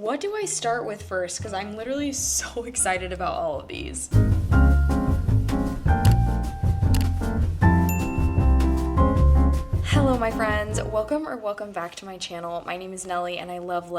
what do I start with first? Because I'm literally so excited about all of these. Hello my friends, welcome back to my channel. My name is Nellie and I love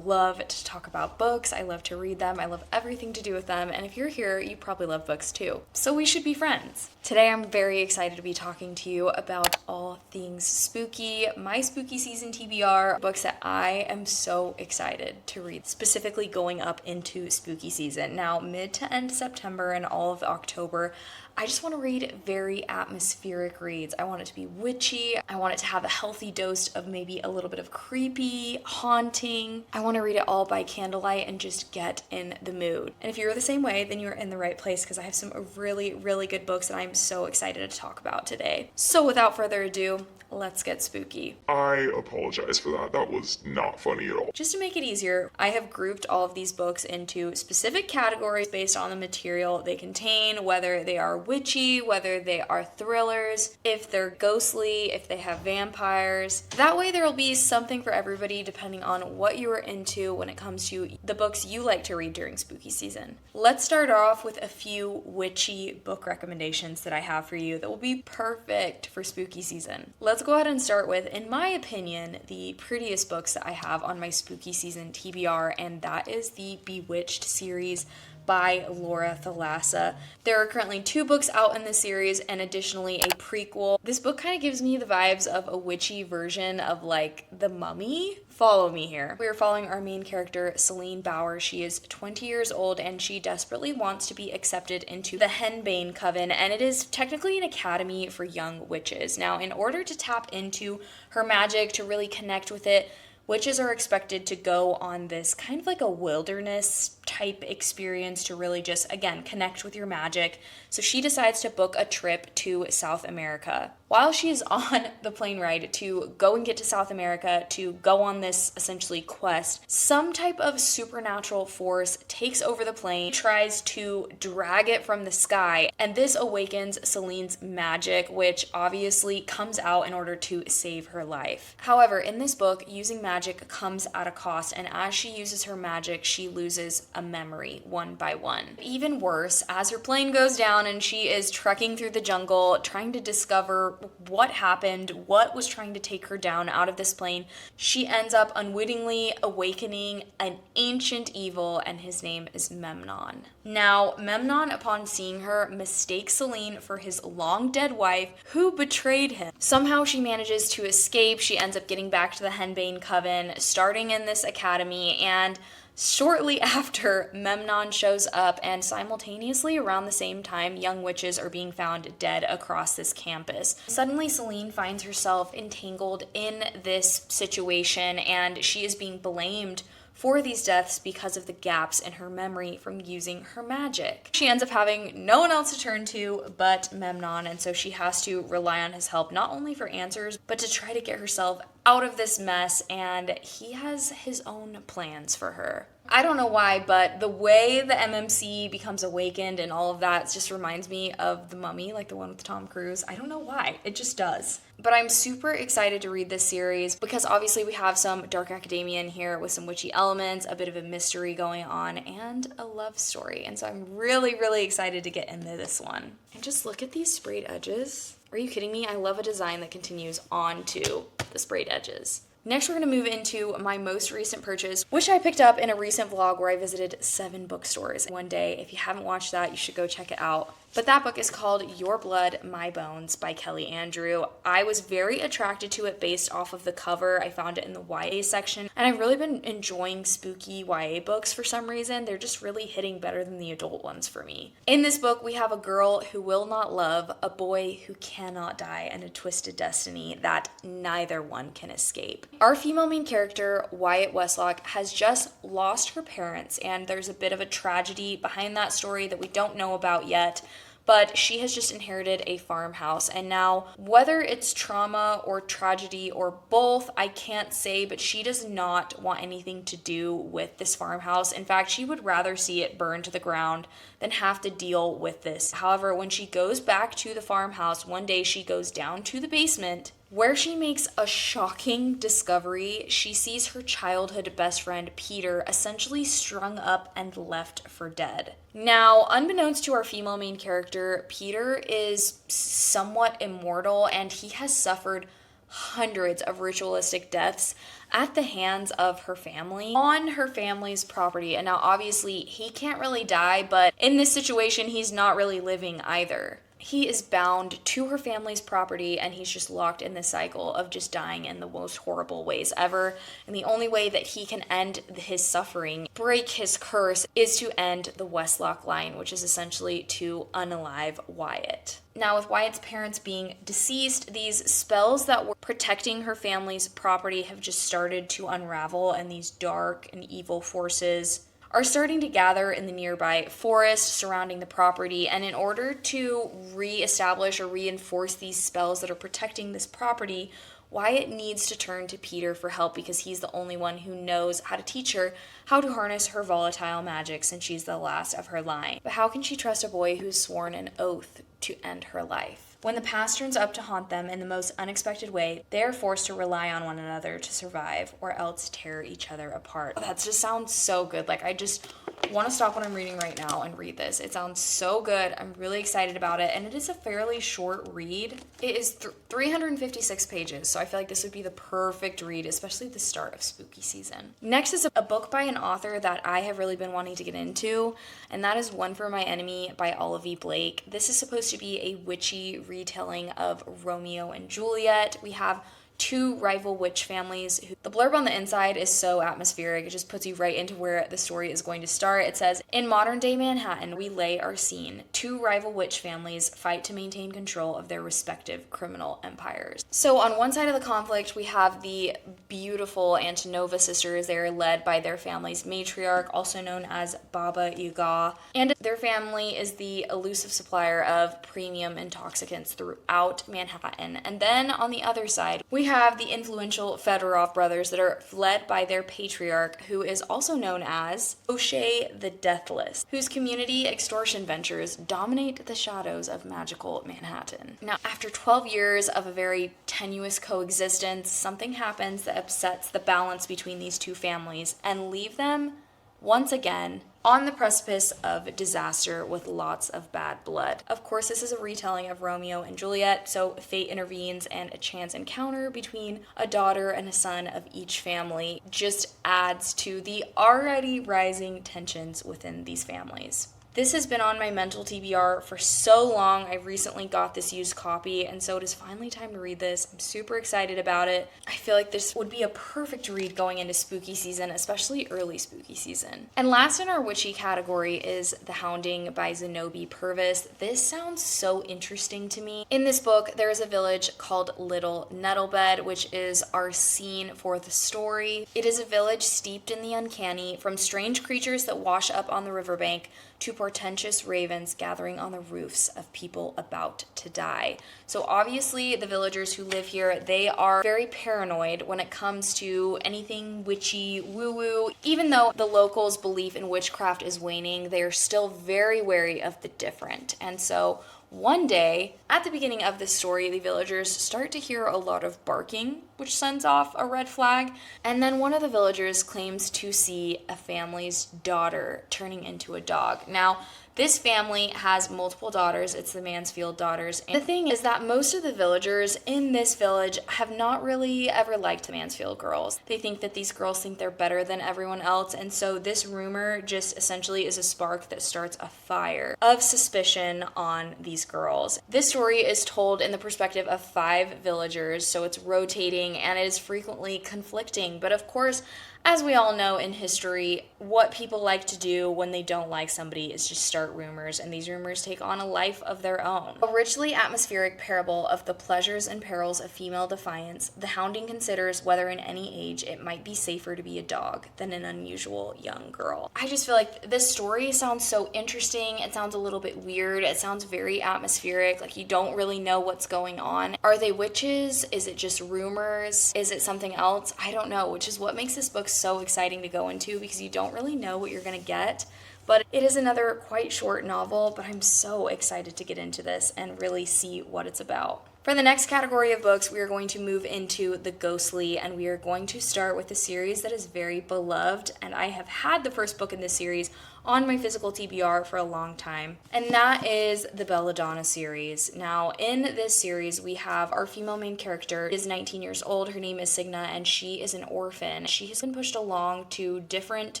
to talk about books. I love to read them. I love everything to do with them, and if you're here, you probably love books too. So we should be friends. Today I'm very excited to be talking to you about all things spooky, my spooky season TBR, books that I am so excited to read, specifically going up into spooky season. Now, mid to end September and all of October, I just want to read very atmospheric reads. I want it to be witchy. I want it to have a healthy dose of maybe a little bit of creepy, haunting. I want to read it all by candlelight and just get in the mood. And if you're the same way, then you're in the right place because I have some really good books that I'm so excited to talk about today. So without further ado, let's get spooky. I apologize for that. That was not funny at all. Just to make it easier, I have grouped all of these books into specific categories based on the material they contain, whether they are witchy, whether they are thrillers, if they're ghostly, if they have vampires. That way there will be something for everybody depending on what you are into when it comes to the books you like to read during spooky season. Let's start off with a few witchy book recommendations that I have for you that will be perfect for spooky season. Let's go ahead and start with, in my opinion, the prettiest books that I have on my spooky season TBR, and that is the Bewitched series by Laura Thalassa. There are currently 2 books out in this series and additionally a prequel. This book kind of gives me the vibes of a witchy version of like The Mummy. Follow me here. We are following our main character, Celine Bauer. She is 20 years old and she desperately wants to be accepted into the Henbane Coven, and it is technically an academy for young witches. Now, in order to tap into her magic, to really connect with it, witches are expected to go on this kind of like a wilderness type experience to really just, again, connect with your magic. So she decides to book a trip to South America. While she is on the plane ride to go and get to South America, to go on this essentially quest, some type of supernatural force takes over the plane, tries to drag it from the sky, and this awakens Celine's magic, which obviously comes out in order to save her life. However, in this book, using magic comes at a cost, and as she uses her magic, she loses a memory one by one. Even worse, as her plane goes down and she is trekking through the jungle, trying to discover what happened, what was trying to take her down out of this plane, she ends up unwittingly awakening an ancient evil, and his name is Memnon. Now, Memnon, upon seeing her, mistakes Celine for his long-dead wife who betrayed him. Somehow she manages to escape. She ends up getting back to the Henbane Coven, starting in this academy, and shortly after, Memnon shows up, and simultaneously around the same time, young witches are being found dead across this campus. Suddenly, Celine finds herself entangled in this situation, and she is being blamed for these deaths because of the gaps in her memory from using her magic. She ends up having no one else to turn to but Memnon, and so she has to rely on his help not only for answers, but to try to get herself out of this mess, and he has his own plans for her. I don't know why, but the way the MMC becomes awakened and all of that just reminds me of The Mummy, like the one with Tom Cruise. I don't know why, it just does. But I'm super excited to read this series because obviously we have some dark academia in here with some witchy elements, a bit of a mystery going on, and a love story. And so I'm really excited to get into this one. And just look at these sprayed edges. Are you kidding me? I love a design that continues onto the sprayed edges. Next, we're going to move into my most recent purchase, which I picked up in a recent vlog where I visited 7 bookstores one day. If you haven't watched that, you should go check it out. But that book is called Your Blood, My Bones by Kelly Andrew. I was very attracted to it based off of the cover. I found it in the YA section, and I've really been enjoying spooky YA books for some reason. They're just really hitting better than the adult ones for me. In this book, we have a girl who will not love, a boy who cannot die, and a twisted destiny that neither one can escape. Our female main character, Wyatt Westlock, has just lost her parents, and there's a bit of a tragedy behind that story that we don't know about yet. But she has just inherited a farmhouse, and now whether it's trauma or tragedy or both, I can't say, but she does not want anything to do with this farmhouse. In fact, she would rather see it burn to the ground than have to deal with this. However, when she goes back to the farmhouse, one day she goes down to the basement where she makes a shocking discovery. She sees her childhood best friend Peter essentially strung up and left for dead. Now, unbeknownst to our female main character, Peter is somewhat immortal and he has suffered hundreds of ritualistic deaths at the hands of her family on her family's property. And now obviously he can't really die, but in this situation he's not really living either. He is bound to her family's property and he's just locked in this cycle of just dying in the most horrible ways ever. And the only way that he can end his suffering, break his curse, is to end the Westlock line, which is essentially to unalive Wyatt. Now, with Wyatt's parents being deceased, these spells that were protecting her family's property have just started to unravel, and these dark and evil forces are starting to gather in the nearby forest surrounding the property. And in order to reestablish or reinforce these spells that are protecting this property, Wyatt needs to turn to Peter for help because he's the only one who knows how to teach her how to harness her volatile magic since she's the last of her line. But how can she trust a boy who's sworn an oath to end her life? When the past turns up to haunt them in the most unexpected way, they are forced to rely on one another to survive or else tear each other apart. That just sounds so good. Like, I just want to stop what I'm reading right now and read this. It sounds so good. I'm really excited about it, and it is a fairly short read. It is 356 pages, so I feel like this would be the perfect read, especially at the start of spooky season. Next is a book by an author that I have really been wanting to get into, and that is One for My Enemy by Olivia Blake. This is supposed to be a witchy retelling of Romeo and Juliet. We have two rival witch families. The blurb on the inside is so atmospheric. It just puts you right into where the story is going to start. It says, in modern day Manhattan, we lay our scene. Two rival witch families fight to maintain control of their respective criminal empires. So on one side of the conflict, we have the beautiful Antonova sisters. They are led by their family's matriarch, also known as Baba Yaga. And their family is the elusive supplier of premium intoxicants throughout Manhattan. And then on the other side, we have the influential Fedorov brothers that are led by their patriarch, who is also known as O'Shea the Deathless, whose community extortion ventures dominate the shadows of magical Manhattan. Now, after 12 years of a very tenuous coexistence, something happens that upsets the balance between these two families and leave them once again on the precipice of disaster with lots of bad blood. Of course, this is a retelling of Romeo and Juliet, so fate intervenes and a chance encounter between a daughter and a son of each family just adds to the already rising tensions within these families. This has been on my mental TBR for so long. I recently got this used copy, and so it is finally time to read this. I'm super excited about it. I feel like this would be a perfect read going into spooky season, especially early spooky season. And last in our witchy category is The Hounding by Zenobi Purvis. This sounds so interesting to me. In this book, there is a village called Little Nettlebed, which is our scene for the story. It is a village steeped in the uncanny, from strange creatures that wash up on the riverbank to portentous ravens gathering on the roofs of people about to die. So obviously the villagers who live here, they are very paranoid when it comes to anything witchy, woo-woo. Even though the locals' belief in witchcraft is waning, they are still very wary of the different. And so one day, at the beginning of this story, the villagers start to hear a lot of barking, which sends off a red flag. And then one of the villagers claims to see a family's daughter turning into a dog. Now, this family has multiple daughters. It's the Mansfield daughters. And the thing is that most of the villagers in this village have not really ever liked the Mansfield girls. They think that these girls think they're better than everyone else. And so this rumor just essentially is a spark that starts a fire of suspicion on these girls. This story is told in the perspective of 5 villagers, so it's rotating and it is frequently conflicting. But of course, as we all know in history, what people like to do when they don't like somebody is just start rumors, and these rumors take on a life of their own. A richly atmospheric parable of the pleasures and perils of female defiance, The Hounding considers whether in any age it might be safer to be a dog than an unusual young girl. I just feel like this story sounds so interesting. It sounds a little bit weird. It sounds very atmospheric, like you don't really know what's going on. Are they witches? Is it just rumors? Is it something else? I don't know, which is what makes this book so exciting to go into, because you don't really know what you're going to get. But it is another quite short novel, but I'm so excited to get into this and really see what it's about. For the next category of books, we are going to move into the ghostly, and we are going to start with a series that is very beloved, and I have had the first book in this series on my physical TBR for a long time, and that is the Belladonna series. Now, in this series, we have our female main character is 19 years old. Her name is Signa, and she is an orphan. She has been pushed along to different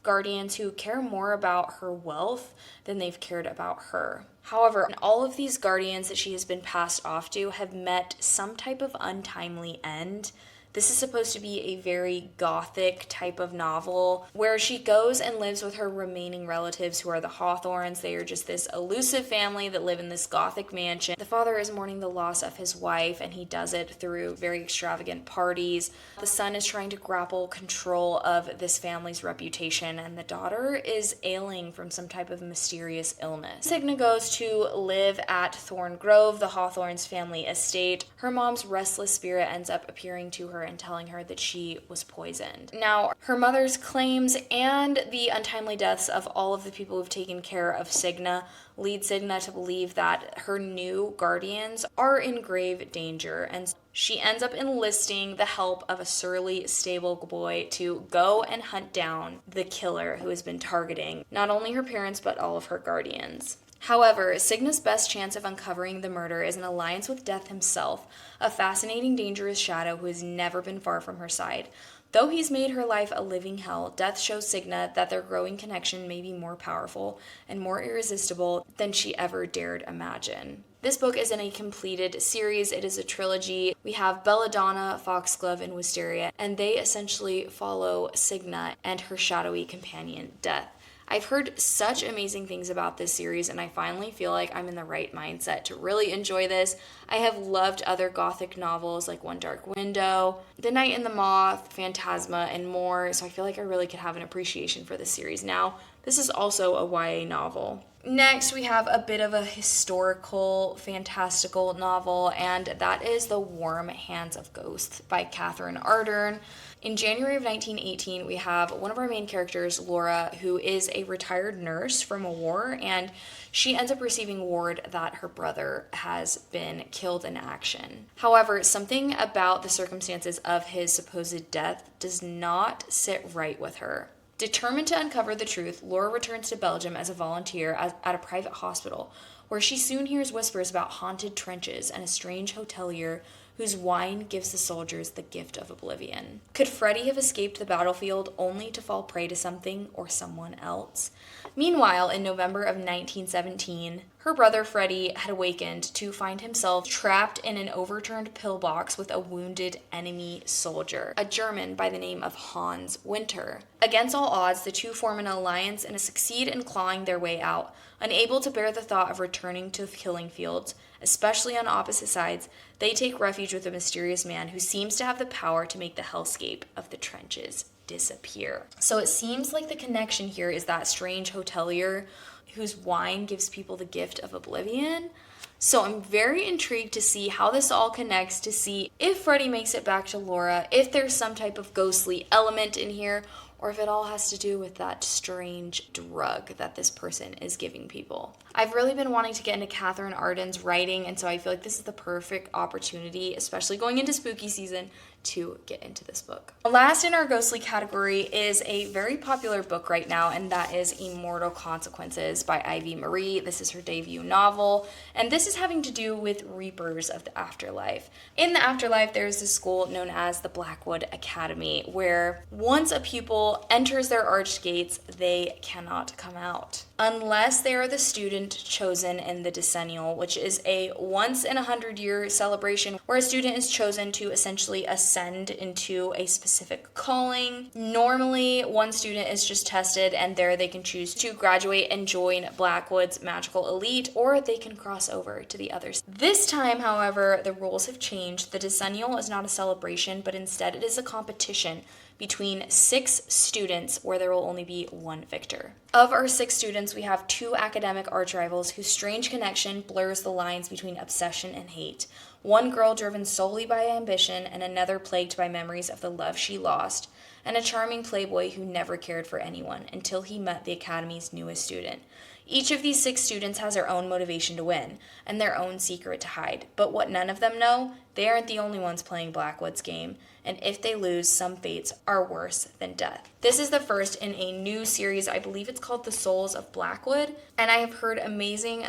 guardians who care more about her wealth than they've cared about her. However, all of these guardians that she has been passed off to have met some type of untimely end. This is supposed to be a very gothic type of novel where she goes and lives with her remaining relatives, who are the Hawthorns. They are just this elusive family that live in this gothic mansion. The father is mourning the loss of his wife, and he does it through very extravagant parties. The son is trying to grapple control of this family's reputation, and the daughter is ailing from some type of mysterious illness. Signa goes to live at Thorn Grove, the Hawthorns' family estate. Her mom's restless spirit ends up appearing to her and telling her that she was poisoned. Now, her mother's claims and the untimely deaths of all of the people who've taken care of Signa lead Signa to believe that her new guardians are in grave danger, and she ends up enlisting the help of a surly stable boy to go and hunt down the killer who has been targeting not only her parents but all of her guardians. However, Signa's best chance of uncovering the murder is an alliance with Death himself, a fascinating, dangerous shadow who has never been far from her side. Though he's made her life a living hell, Death shows Signa that their growing connection may be more powerful and more irresistible than she ever dared imagine. This book is in a completed series. It is a trilogy. We have Belladonna, Foxglove, and Wisteria, and they essentially follow Signa and her shadowy companion, Death. I've heard such amazing things about this series, and I finally feel like I'm in the right mindset to really enjoy this. I have loved other gothic novels like One Dark Window, The Night and the Moth, Phantasma, and more, so I feel like I really could have an appreciation for this series now. This is also a YA novel. Next, we have a bit of a historical, fantastical novel, and that is The Warm Hands of Ghosts by Catherine Ardern. In January of 1918, we have one of our main characters, Laura, who is a retired nurse from a war, and she ends up receiving word that her brother has been killed in action. However, something about the circumstances of his supposed death does not sit right with her. Determined to uncover the truth, Laura returns to Belgium as a volunteer at a private hospital, where she soon hears whispers about haunted trenches and a strange hotelier whose wine gives the soldiers the gift of oblivion. Could Freddie have escaped the battlefield only to fall prey to something or someone else? Meanwhile, in November of 1917, her brother Freddie had awakened to find himself trapped in an overturned pillbox with a wounded enemy soldier, a German by the name of Hans Winter. Against all odds, the two form an alliance and succeed in clawing their way out. Unable to bear the thought of returning to the killing fields, especially on opposite sides, they take refuge with a mysterious man who seems to have the power to make the hellscape of the trenches disappear. So it seems like the connection here is that strange hotelier whose wine gives people the gift of oblivion. So I'm very intrigued to see how this all connects, to see if Freddie makes it back to Laura, if there's some type of ghostly element in here, or if it all has to do with that strange drug that this person is giving people. I've really been wanting to get into Catherine Ardern's writing, and so I feel like this is the perfect opportunity, especially going into spooky season, to get into this book. Last in our ghostly category is a very popular book right now, and that is Immortal Consequences by Ivy Marie. This is her debut novel, and this is having to do with Reapers of the Afterlife. In the afterlife, there's this school known as the Blackwood Academy, where once a pupil enters their arched gates, they cannot come out unless they are the student chosen in the decennial, which is a once in 100-year celebration where a student is chosen to essentially ascend into a specific calling. Normally, one student is just tested, and there they can choose to graduate and join Blackwood's magical elite, or they can cross over to the others. This time, however, the rules have changed. The decennial is not a celebration, but instead it is a competition between 6 students where there will only be one victor. Of our 6 students, we have 2 academic arch rivals whose strange connection blurs the lines between obsession and hate. One girl driven solely by ambition, and another plagued by memories of the love she lost, and a charming playboy who never cared for anyone until he met the academy's newest student. Each of these 6 students has their own motivation to win and their own secret to hide. But what none of them know, they aren't the only ones playing Blackwood's game, and if they lose, some fates are worse than death. This is the first in a new series. I believe it's called The Souls of Blackwood, and I have heard amazing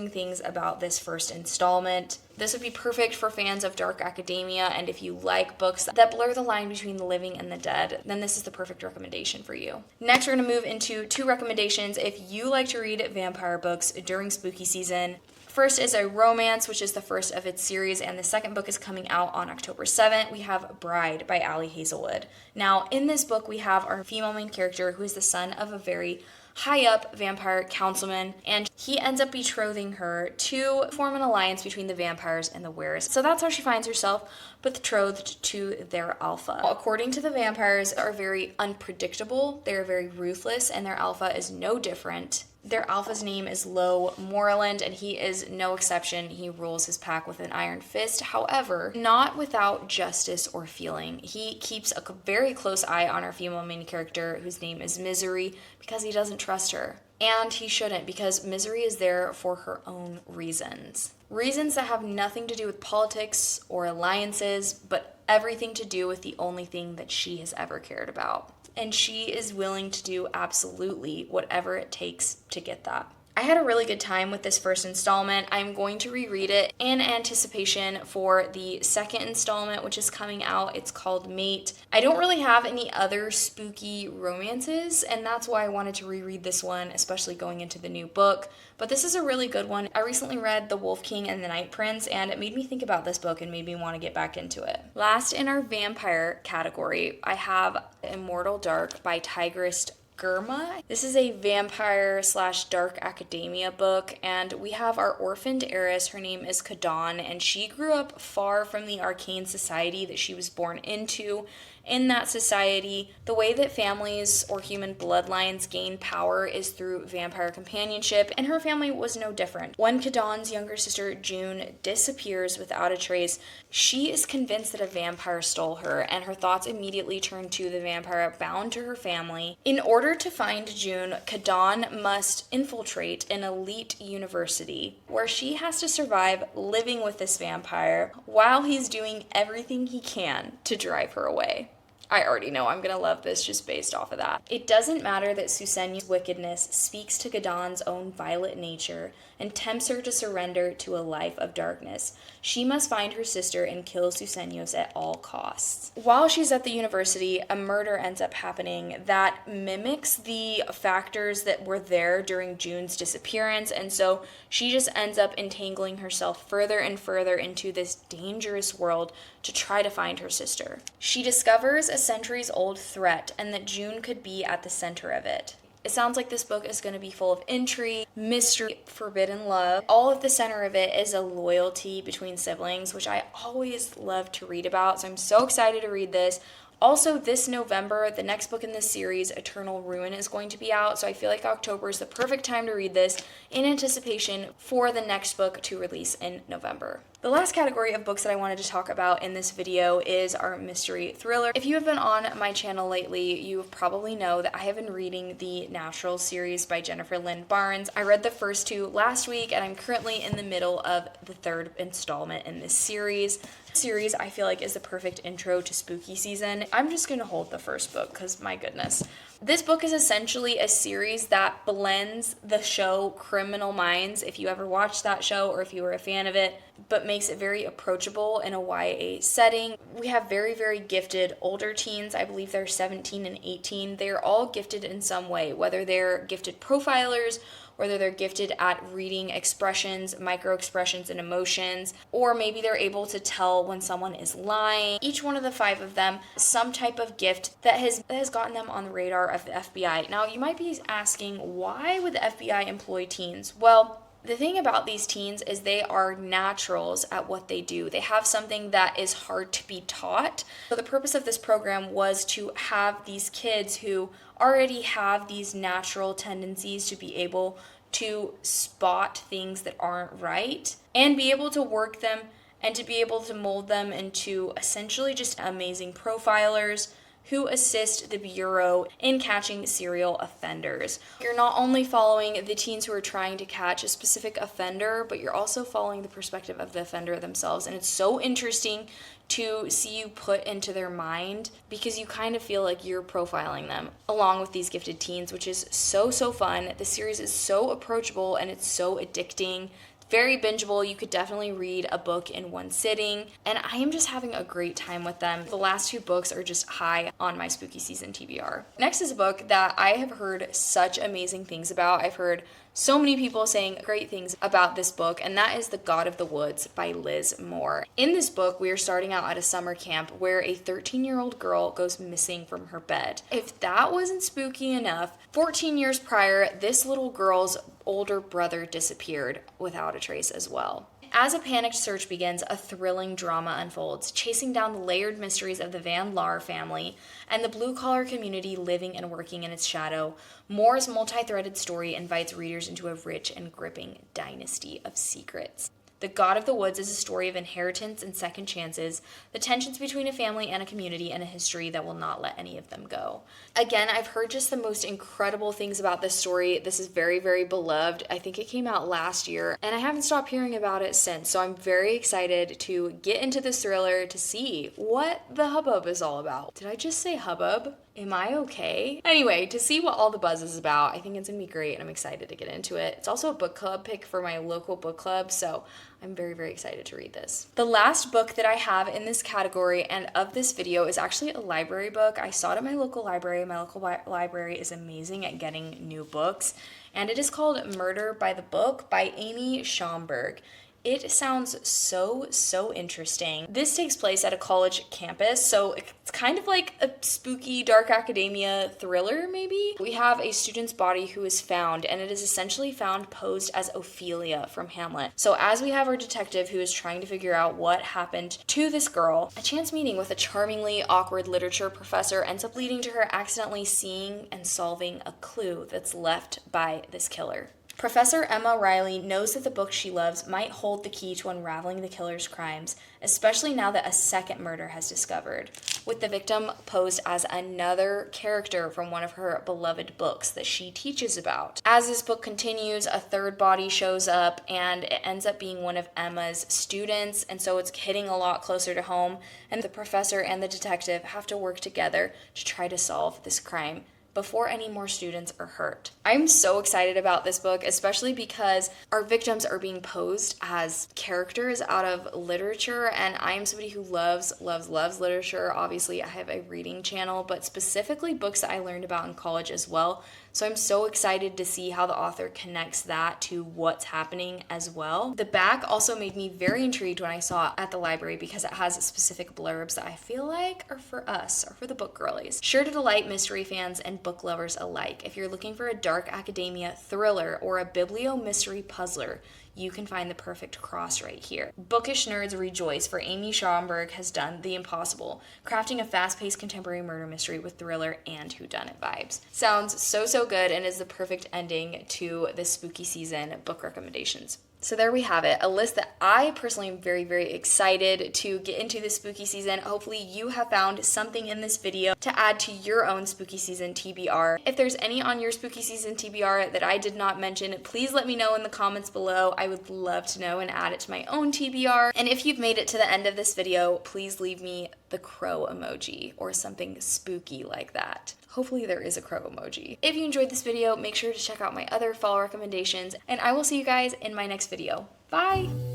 things about this first installment. This would be perfect for fans of dark academia, and if you like books that blur the line between the living and the dead, then this is the perfect recommendation for you. Next, we're going to move into 2 recommendations if you like to read vampire books during spooky season. First is a romance, which is the first of its series, and the second book is coming out on October 7th. We have Bride by Ali Hazelwood. Now, in this book, we have our female main character, who is the son of a very high-up vampire councilman, and he ends up betrothing her to form an alliance between the vampires and the weres. So that's how she finds herself betrothed to their alpha. According to the vampires, are very unpredictable, they're very ruthless, and their alpha is no different. Their alpha's name is Lo Moreland, and he is no exception. He rules his pack with an iron fist. However, not without justice or feeling. He keeps a very close eye on our female main character, whose name is Misery, because he doesn't trust her. And he shouldn't, because Misery is there for her own reasons. Reasons that have nothing to do with politics or alliances, but everything to do with the only thing that she has ever cared about. And she is willing to do absolutely whatever it takes to get that. I had a really good time with this first installment. I'm going to reread it in anticipation for the second installment, which is coming out. It's called Mate. I don't really have any other spooky romances, and that's why I wanted to reread this one, especially going into the new book. But this is a really good one. I recently read The Wolf King and the Night Prince, and it made me think about this book and made me want to get back into it. Last in our vampire category, I have Immortal Dark by Tigress Gurma. This is a vampire / dark academia book, and we have our orphaned heiress. Her name is Kadan, and she grew up far from the arcane society that she was born into. In that society, the way that families or human bloodlines gain power is through vampire companionship, and her family was no different. When Kadan's younger sister, June, disappears without a trace, she is convinced that a vampire stole her, and her thoughts immediately turn to the vampire bound to her family. In order to find June, Kadan must infiltrate an elite university, where she has to survive living with this vampire while he's doing everything he can to drive her away. I already know I'm going to love this just based off of that. It doesn't matter that Susenya's wickedness speaks to Kadan's own violent nature and tempts her to surrender to a life of darkness. She must find her sister and kill Susenyos at all costs. While she's at the university, a murder ends up happening that mimics the factors that were there during June's disappearance, and so she just ends up entangling herself further and further into this dangerous world to try to find her sister. She discovers a centuries-old threat and that June could be at the center of it. It sounds like this book is going to be full of intrigue, mystery, forbidden love. All at the center of it is a loyalty between siblings, which I always love to read about, so I'm so excited to read this. Also, this November, the next book in this series, Eternal Ruin, is going to be out, so I feel like October is the perfect time to read this in anticipation for the next book to release in November. The last category of books that I wanted to talk about in this video is our mystery thriller. If you have been on my channel lately, you probably know that I have been reading the Natural series by Jennifer Lynn Barnes. I read the first 2 last week, and I'm currently in the middle of the 3rd installment in this series. Series I feel like is the perfect intro to spooky season. I'm just going to hold the first book because my goodness. This book is essentially a series that blends the show Criminal Minds, if you ever watched that show or if you were a fan of it, but makes it very approachable in a YA setting. We have very gifted older teens. I believe they're 17 and 18. They're all gifted in some way, whether they're gifted profilers, whether they're gifted at reading expressions, micro-expressions, and emotions, or maybe they're able to tell when someone is lying. Each one of the 5 of them, some type of gift that has gotten them on the radar of the FBI. Now, you might be asking, why would the FBI employ teens? Well, the thing about these teens is they are naturals at what they do. They have something that is hard to be taught. So the purpose of this program was to have these kids who already have these natural tendencies to be able to spot things that aren't right and be able to work them and to be able to mold them into essentially just amazing profilers, who assist the Bureau in catching serial offenders. You're not only following the teens who are trying to catch a specific offender, but you're also following the perspective of the offender themselves. And it's so interesting to see you put into their mind because you kind of feel like you're profiling them along with these gifted teens, which is so fun. The series is so approachable and it's so addicting. Very bingeable. You could definitely read a book in one sitting, and I am just having a great time with them. The last 2 books are just high on my spooky season TBR. Next is a book that I have heard such amazing things about. I've heard so many people saying great things about this book, and that is The God of the Woods by Liz Moore. In this book, we are starting out at a summer camp where a 13-year-old girl goes missing from her bed. If that wasn't spooky enough, 14 years prior, this little girl's older brother disappeared without a trace as well. As a panicked search begins, a thrilling drama unfolds, chasing down the layered mysteries of the Van Laar family and the blue-collar community living and working in its shadow. Moore's multi-threaded story invites readers into a rich and gripping dynasty of secrets. The God of the Woods is a story of inheritance and second chances, the tensions between a family and a community, and a history that will not let any of them go. Again, I've heard just the most incredible things about this story. This is very, very beloved. I think it came out last year, and I haven't stopped hearing about it since, so I'm very excited to get into this thriller to see what the hubbub is all about. Did I just say hubbub? Am I okay? Anyway, to see what all the buzz is about, I think it's gonna be great and I'm excited to get into it. It's also a book club pick for my local book club, so I'm very, very excited to read this. The last book that I have in this category and of this video is actually a library book. I saw it at my local library. My local library is amazing at getting new books, and it is called Murder by the Book by Amy Schaumburg. It sounds so interesting. This takes place at a college campus, so it's kind of like a spooky dark academia thriller, maybe? We have a student's body who is found, and it is essentially found posed as Ophelia from Hamlet. So as we have our detective who is trying to figure out what happened to this girl, a chance meeting with a charmingly awkward literature professor ends up leading to her accidentally seeing and solving a clue that's left by this killer. Professor Emma Riley knows that the book she loves might hold the key to unraveling the killer's crimes, especially now that a second murder has discovered, with the victim posed as another character from one of her beloved books that she teaches about. As this book continues, a third body shows up, and it ends up being one of Emma's students, and so it's hitting a lot closer to home, and the professor and the detective have to work together to try to solve this crime before any more students are hurt. I'm so excited about this book, especially because our victims are being posed as characters out of literature, and I am somebody who loves literature. Obviously, I have a reading channel, but specifically books that I learned about in college as well. So I'm so excited to see how the author connects that to what's happening as well. The back also made me very intrigued when I saw it at the library because it has specific blurbs that I feel like are for us, or for the book girlies. Sure to delight mystery fans and book lovers alike. If you're looking for a dark academia thriller or a biblio-mystery puzzler, you can find the perfect cross right here. Bookish nerds rejoice, for Amy Schaumburg has done the impossible, crafting a fast-paced contemporary murder mystery with thriller and whodunit vibes. Sounds so good and is the perfect ending to this spooky season book recommendations. So there we have it, a list that I personally am very, very excited to get into this spooky season. Hopefully you have found something in this video to add to your own spooky season TBR. If there's any on your spooky season TBR that I did not mention, please let me know in the comments below. I would love to know and add it to my own TBR. And if you've made it to the end of this video, please leave me the crow emoji or something spooky like that. Hopefully there is a crow emoji. If you enjoyed this video, make sure to check out my other fall recommendations, and I will see you guys in my next video. Bye!